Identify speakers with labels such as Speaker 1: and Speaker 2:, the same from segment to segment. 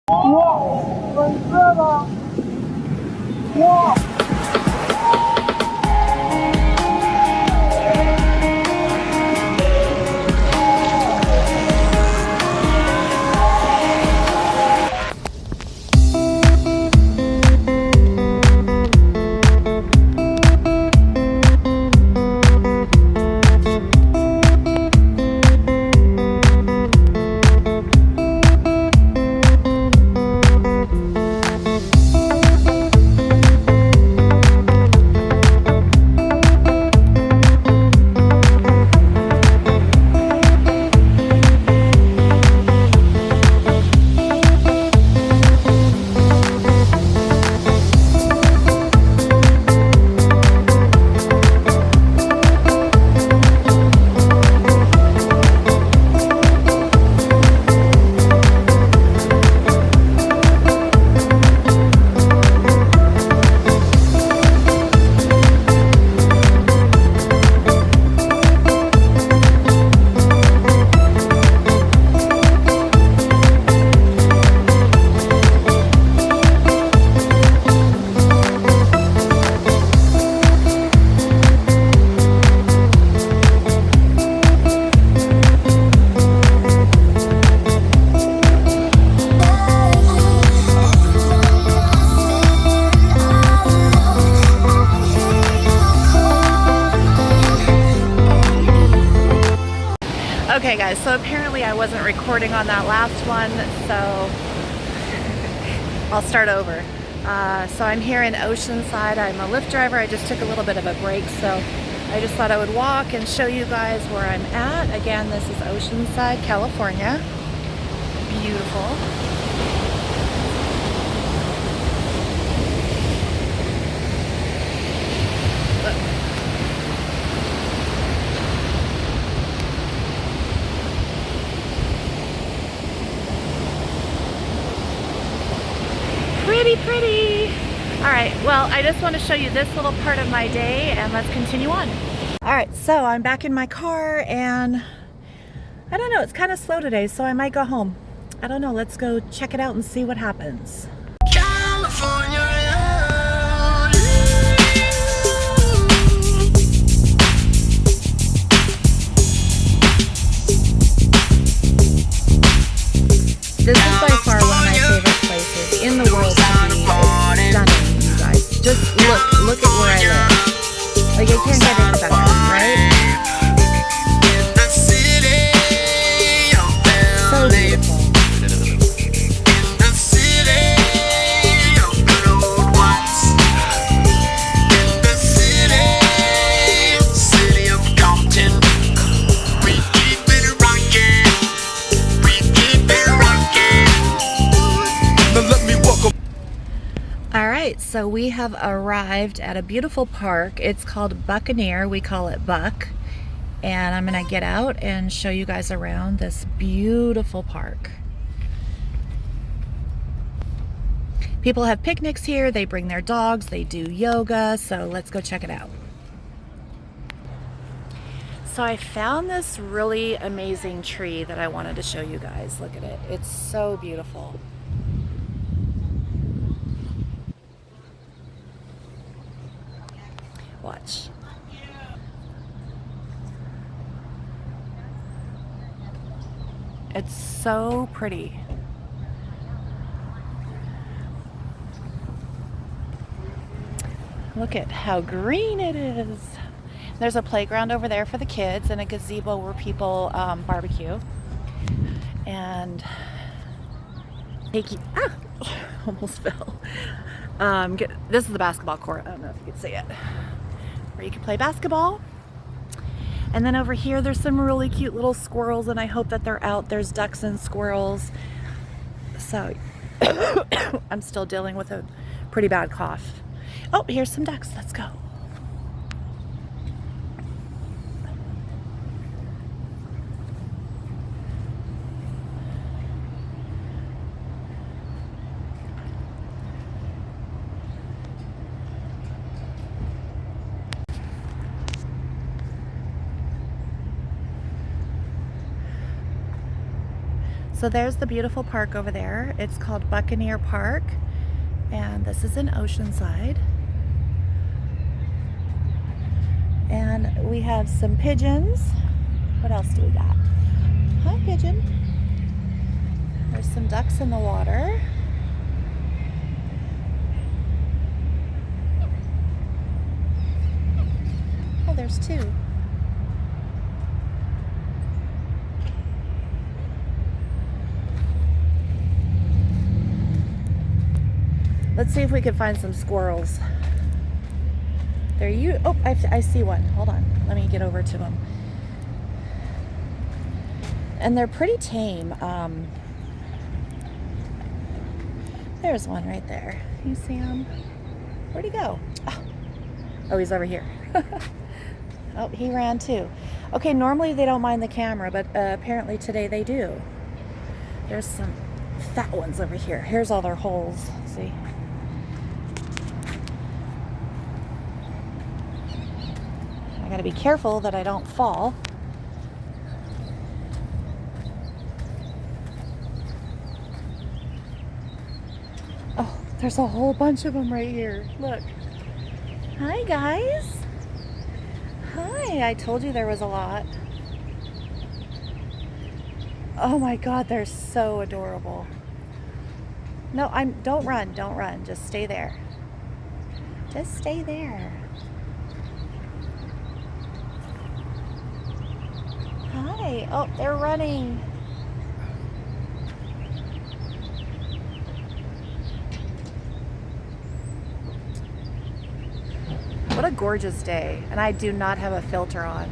Speaker 1: 哇，粉色的，哇！Okay
Speaker 2: guys, so apparently I wasn't recording on that last one, so I'll start over. So I'm here in Oceanside. I'm a Lyft driver. I just took a little bit of a break, so I just thought I would walk and show you guys where I'm at. Again, this is Oceanside, California. Beautiful. Pretty. All right, well, I just want to show you this little part of my day and let's continue on. All right, so I'm back in my car and I don't know, it's kind of slow today, so I might go home. I don't know, let's go check it out and see what happens. California. This is by far one of my favorite places in the world to be. It's stunning, you guys. Just look at where I live. Like, it can't get any better, right? So beautiful. Alright, so we have arrived at a beautiful park. It's called Buccaneer. We call it Buck. And I'm going to get out and show you guys around this beautiful park. People have picnics here. They bring their dogs. They do yoga. So let's go check it out. So I found this really amazing tree that I wanted to show you guys. Look at it. It's so beautiful. Watch. It's so pretty. Look at how green it is. There's a playground over there for the kids and a gazebo where people barbecue. And almost fell. This is the basketball court. I don't know if you can see it. Where you can play basketball. And then over here there's some really cute little squirrels and I hope that they're out. There's ducks and squirrels. So I'm still dealing with a pretty bad cough. Oh, here's some ducks. Let's go. So there's the beautiful park over there. It's called Buccaneer Park, and this is in Oceanside. And we have some pigeons. What else do we got? Hi, pigeon. There's some ducks in the water. Oh, there's two. Let's see if we can find some squirrels. There you, oh, I see one. Hold on, let me get over to them. And they're pretty tame. There's one right there. You see him? Where'd he go? Oh, he's over here. Oh, he ran too. Okay, normally they don't mind the camera, but apparently today they do. There's some fat ones over here. Here's all their holes. See? I gotta be careful that I don't fall. Oh, there's a whole bunch of them right here. Look. Hi, guys. Hi, I told you there was a lot. Oh my God, they're so adorable. No, don't run. Just stay there. Just stay there. Hi. Oh, they're running. What a gorgeous day. And I do not have a filter on.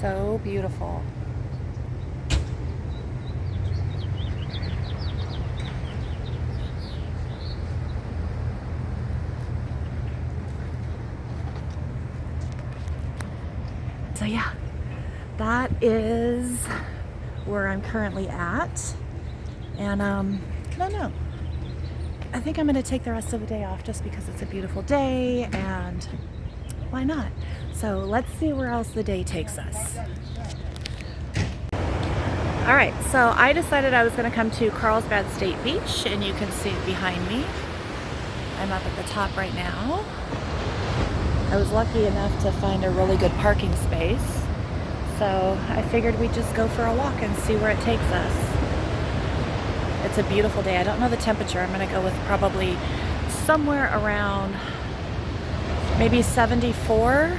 Speaker 2: So beautiful. So yeah, that is where I'm currently at. And I don't know. I think I'm going to take the rest of the day off just because it's a beautiful day, and why not? So let's see where else the day takes us. All right, so I decided I was going to come to Carlsbad State Beach, and you can see it behind me. I'm up at the top right now. I was lucky enough to find a really good parking space, so I figured we'd just go for a walk and see where it takes us. It's a beautiful day. I don't know the temperature. I'm going to go with probably somewhere around maybe 74.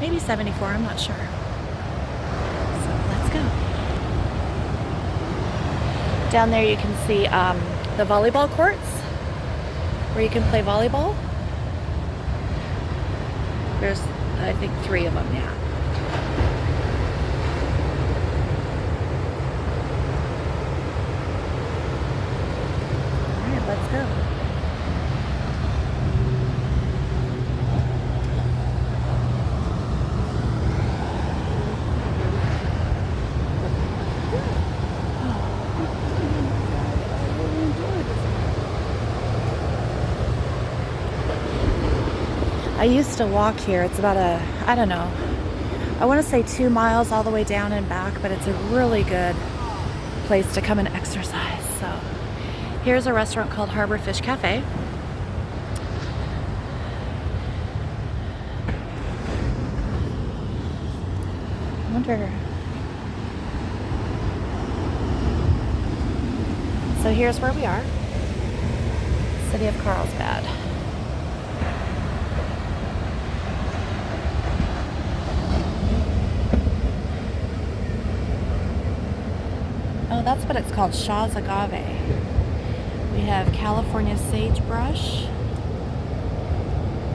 Speaker 2: Maybe 74, I'm not sure. So let's go. Down there you can see the volleyball courts where you can play volleyball. There's, I think, 3 of them, yeah. Let's go. I used to walk here. It's about I don't know, I want to say 2 miles all the way down and back, but it's a really good place to come and exercise. So here's a restaurant called Harbor Fish Cafe. I wonder. So here's where we are. City of Carlsbad. Oh, that's what it's called, Shaw's Agave. We have California sagebrush,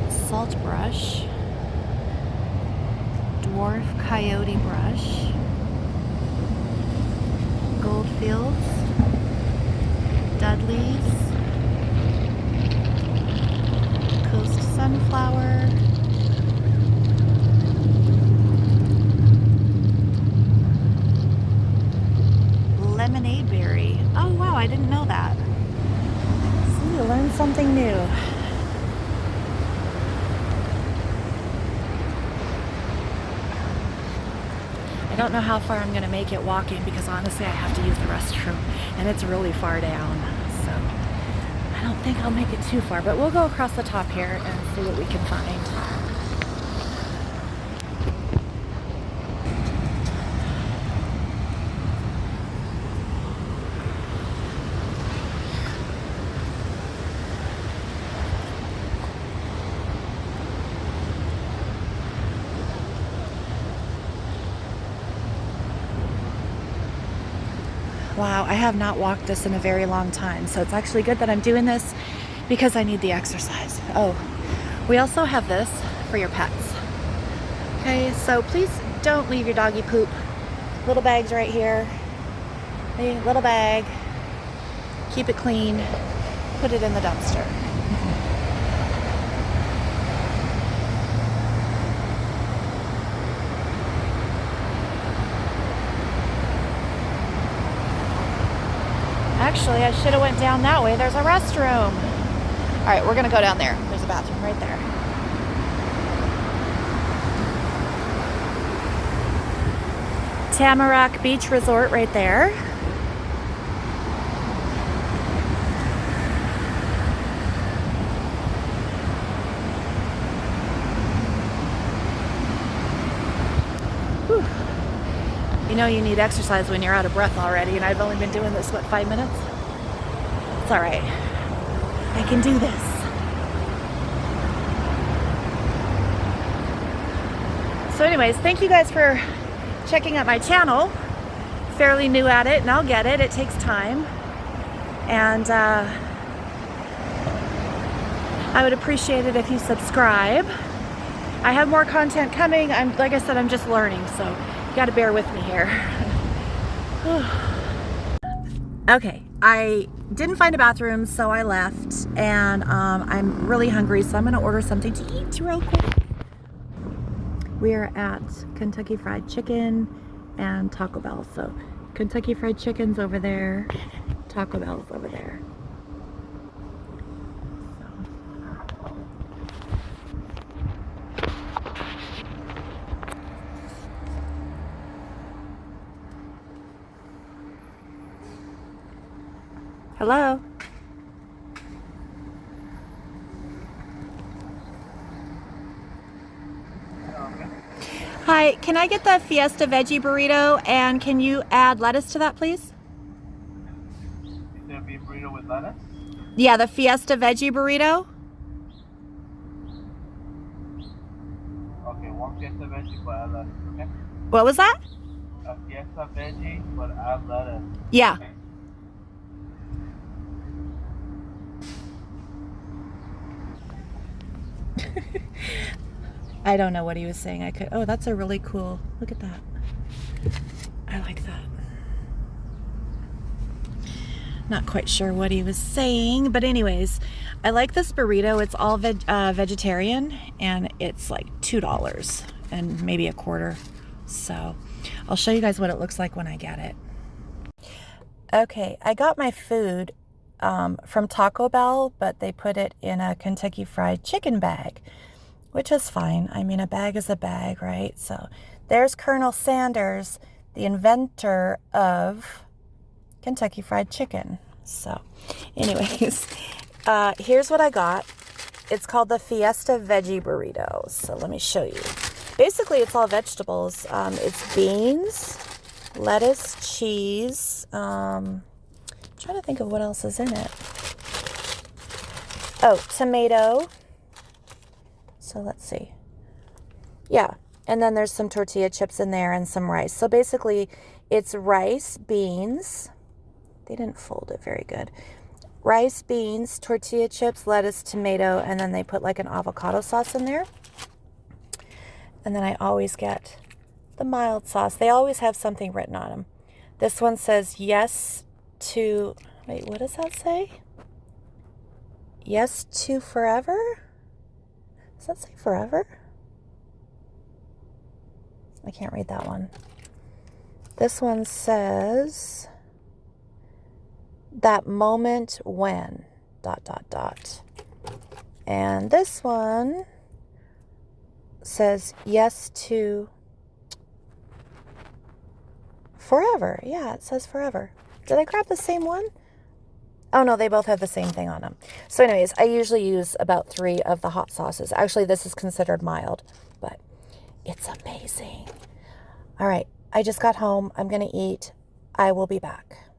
Speaker 2: saltbrush, dwarf coyote brush, goldfields, Dudleys, coast sunflower, lemonade berry. Oh wow, I didn't know that. See, you learn something new. don't know how far I'm going to make it walking because honestly I have to use the restroom and it's really far down. So I don't think I'll make it too far, but we'll go across the top here and see what we can find. Wow, I have not walked this in a very long time, so it's actually good that I'm doing this because I need the exercise. Oh, we also have this for your pets. Okay, so please don't leave your doggy poop. Little bag's right here. A little bag. Keep it clean. Put it in the dumpster. Actually, I should have went down that way. There's a restroom. All right, we're gonna go down there. There's a bathroom right there. Tamarack Beach Resort right there. Whew. You know you need exercise when you're out of breath already, and I've only been doing this, what, 5 minutes? It's all right. I can do this. So anyways, thank you guys for checking out my channel. Fairly new at it, and I'll get it. It takes time. And I would appreciate it if you subscribe. I have more content coming. Like I said, I'm just learning, so you gotta bear with me here. Okay, I didn't find a bathroom, so I left, and I'm really hungry, so I'm gonna order something to eat real quick. We're at Kentucky Fried Chicken and Taco Bell. So Kentucky Fried Chicken's over there, Taco Bell's over there. Hello? Hi, can I get the Fiesta Veggie Burrito, and can you add lettuce to that, please?
Speaker 1: Is there a beef burrito with lettuce?
Speaker 2: Yeah, the Fiesta Veggie Burrito.
Speaker 1: Okay, one Fiesta veggie, but add lettuce, okay?
Speaker 2: What was that?
Speaker 1: A Fiesta veggie, but add lettuce.
Speaker 2: Yeah. I don't know what he was saying. Oh, that's a really cool, look at that. I like that. Not quite sure what he was saying, but anyways, I like this burrito. It's all vegetarian, and it's like $2 and maybe a quarter. So I'll show you guys what it looks like when I get it. Okay, I got my food from Taco Bell, but they put it in a Kentucky Fried Chicken bag, which is fine. I mean, a bag is a bag, right? So there's Colonel Sanders, the inventor of Kentucky Fried Chicken. So anyways, here's what I got. It's called the Fiesta Veggie Burrito. So let me show you. Basically, it's all vegetables. It's beans, lettuce, cheese. I'm trying to think of what else is in it. Oh, tomato. So let's see. Yeah, and then there's some tortilla chips in there and some rice. So basically, it's rice, beans. They didn't fold it very good. Rice, beans, tortilla chips, lettuce, tomato, and then they put like an avocado sauce in there. And then I always get the mild sauce. They always have something written on them. This one says yes to, wait, what does that say? Yes to forever? Does that say forever? I can't read that one. This one says that moment when, ... And this one says yes to Forever. Yeah, it says forever. Did I grab the same one? Oh no, they both have the same thing on them. So anyways, I usually use about 3 of the hot sauces. Actually, this is considered mild, but it's amazing. All right, I just got home. I'm going to eat. I will be back.